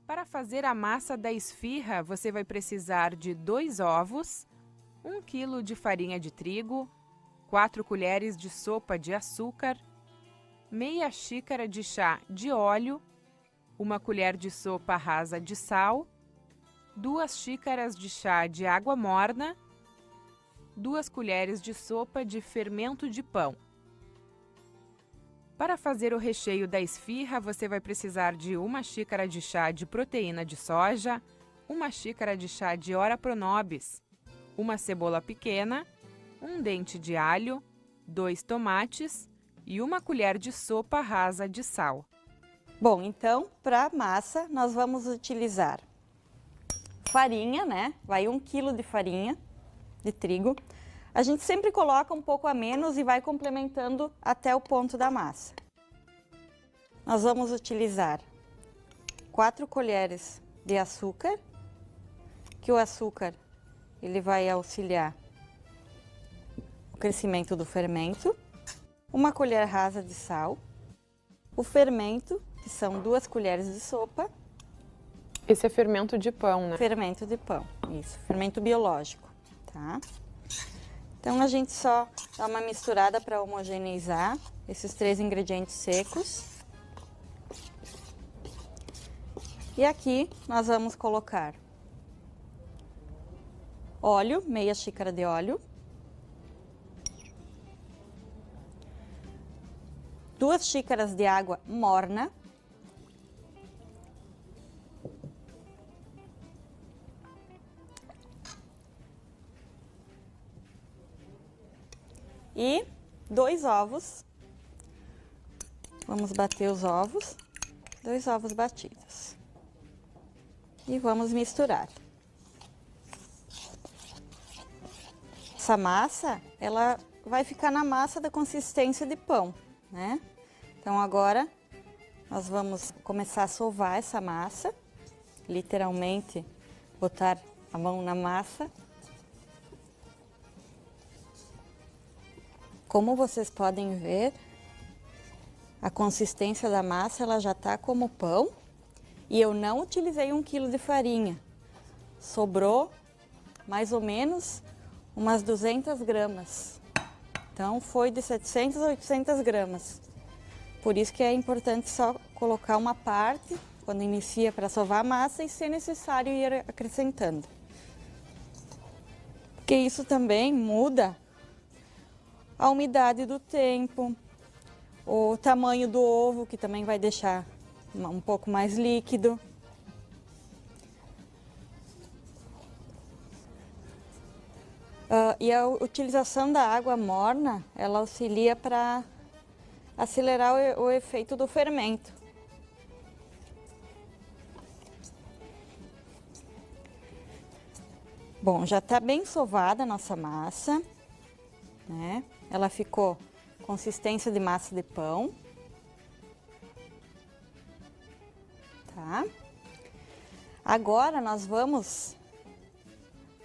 Para fazer a massa da esfirra, você vai precisar de 2 ovos, 1 kg de farinha de trigo, 4 colheres de sopa de açúcar, meia xícara de chá de óleo, 1 colher de sopa rasa de sal, 2 xícaras de chá de água morna, 2 colheres de sopa de fermento de pão. Para fazer o recheio da esfirra, você vai precisar de 1 xícara de chá de proteína de soja, 1 xícara de chá de ora pronobis, 1 cebola pequena, 1 dente de alho, 2 tomates e 1 colher de sopa rasa de sal. Bom, então, para a massa, nós vamos utilizar farinha, né? Vai 1 kg de farinha de trigo. A gente sempre coloca um pouco a menos e vai complementando até o ponto da massa. Nós vamos utilizar 4 colheres de açúcar, que o açúcar ele vai auxiliar o crescimento do fermento. 1 colher rasa de sal, o fermento, que são 2 colheres de sopa. Esse é fermento de pão, né? Fermento de pão, isso, fermento biológico, tá? Então, a gente só dá uma misturada para homogeneizar esses 3 ingredientes secos. E aqui nós vamos colocar óleo, meia xícara de óleo. 2 xícaras de água morna. E 2 ovos. Vamos bater os ovos. 2 ovos batidos. E vamos misturar. Essa massa, ela vai ficar na massa da consistência de pão, né? Então agora nós vamos começar a sovar essa massa. Literalmente botar a mão na massa. Como vocês podem ver, a consistência da massa ela já está como pão e eu não utilizei 1 kg de farinha. Sobrou mais ou menos umas 200 gramas. Então foi de 700 a 800 gramas. Por isso que é importante só colocar uma parte quando inicia para sovar a massa e, se necessário, ir acrescentando. Porque isso também muda a umidade do tempo, o tamanho do ovo, que também vai deixar um pouco mais líquido. E a utilização da água morna, ela auxilia para acelerar o efeito do fermento. Bom, já está bem sovada a nossa massa, né? Ela ficou consistência de massa de pão, tá? Agora nós vamos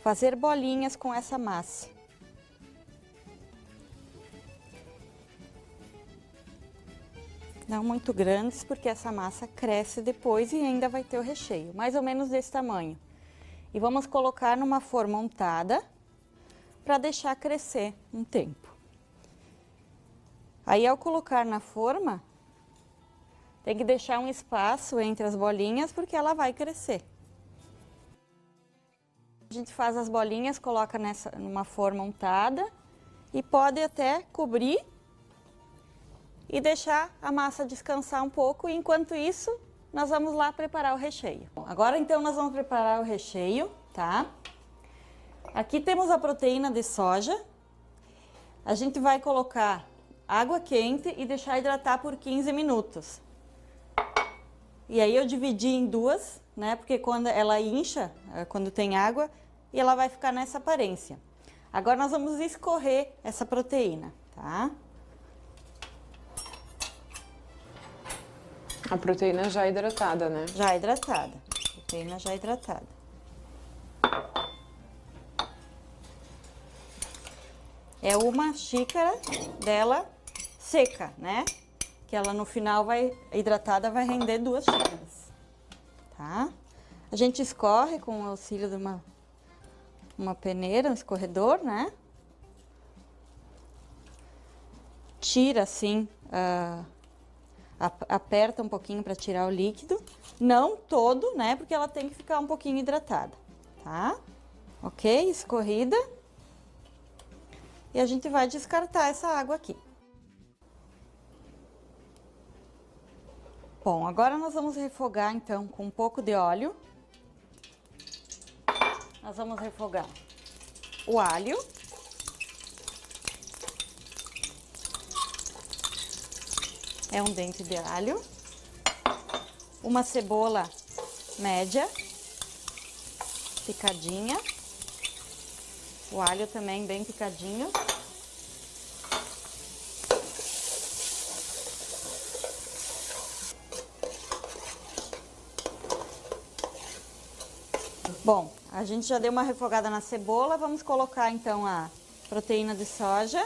fazer bolinhas com essa massa. Não muito grandes, porque essa massa cresce depois e ainda vai ter o recheio, mais ou menos desse tamanho. E vamos colocar numa forma untada para deixar crescer um tempo. Aí, ao colocar na forma, tem que deixar um espaço entre as bolinhas, porque ela vai crescer. A gente faz as bolinhas, coloca numa forma untada e pode até cobrir e deixar a massa descansar um pouco. E, enquanto isso, nós vamos lá preparar o recheio. Bom, agora, então, nós vamos preparar o recheio, tá? Aqui temos a proteína de soja. A gente vai colocar água quente e deixar hidratar por 15 minutos. E aí eu dividi em duas, né? Porque quando ela incha, quando tem água, e ela vai ficar nessa aparência. Agora nós vamos escorrer essa proteína, tá? A proteína já hidratada, né? Já hidratada. Proteína já hidratada. É 1 xícara dela seca, né? Que ela no final hidratada vai render 2 xícaras, tá? tá? A gente escorre com o auxílio de uma peneira, um escorredor, né? Tira assim, aperta um pouquinho para tirar o líquido. Não todo, né? Porque ela tem que ficar um pouquinho hidratada, tá? Ok? Escorrida. E a gente vai descartar essa água aqui. Bom, agora nós vamos refogar então com um pouco de óleo. Nós vamos refogar o alho. É um dente de alho. Uma cebola média, picadinha. O alho também bem picadinho. Bom, a gente já deu uma refogada na cebola, vamos colocar então a proteína de soja.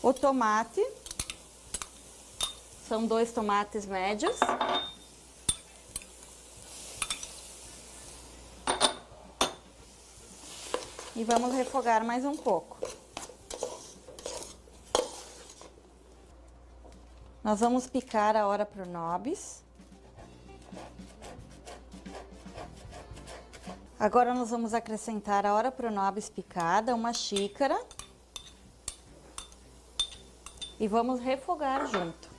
O tomate, são 2 tomates médios. E vamos refogar mais um pouco. Nós vamos picar a ora pro nobis. Agora nós vamos acrescentar a ora pro nobis picada, 1 xícara. E vamos refogar junto.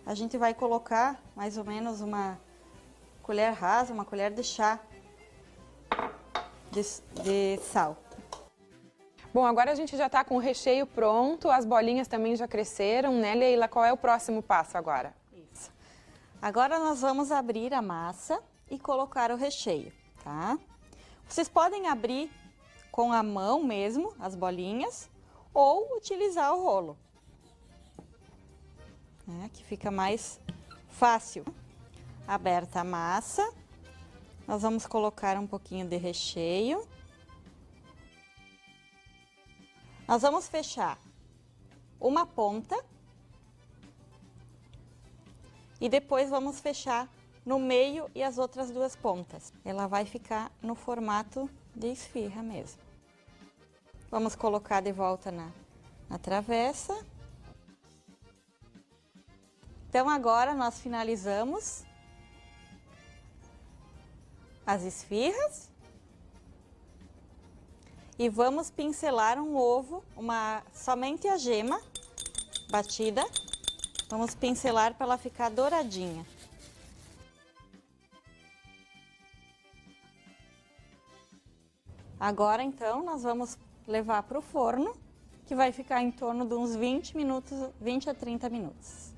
A gente vai colocar mais ou menos uma colher rasa, uma colher de chá de sal. Bom, agora a gente já está com o recheio pronto, as bolinhas também já cresceram, né, Leila? Qual é o próximo passo agora? Isso. Agora nós vamos abrir a massa e colocar o recheio, tá? Vocês podem abrir com a mão mesmo, as bolinhas, ou utilizar o rolo, né? Que fica mais fácil. Aberta a massa, nós vamos colocar um pouquinho de recheio. Nós vamos fechar uma ponta e depois vamos fechar no meio e as outras 2 pontas. Ela vai ficar no formato de esfirra mesmo. Vamos colocar de volta na travessa. Então agora nós finalizamos as esfirras e vamos pincelar um ovo, somente a gema batida. Vamos pincelar para ela ficar douradinha. Agora então nós vamos levar para o forno, que vai ficar em torno de uns 20 minutos, 20 a 30 minutos.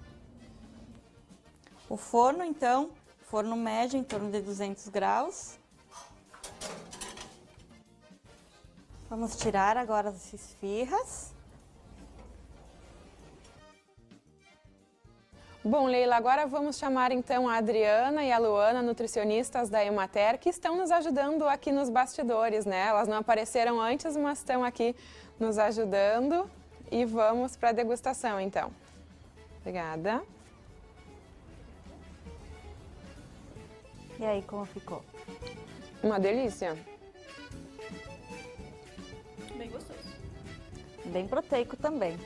O forno então, forno médio em torno de 200 graus. Vamos tirar agora as esfirras. Bom, Leila, agora vamos chamar então a Adriana e a Luana, nutricionistas da Emater, que estão nos ajudando aqui nos bastidores, né? Elas não apareceram antes, mas estão aqui nos ajudando. E vamos para a degustação, então. Obrigada. E aí, como ficou? Uma delícia. Bem gostoso. Bem proteico também.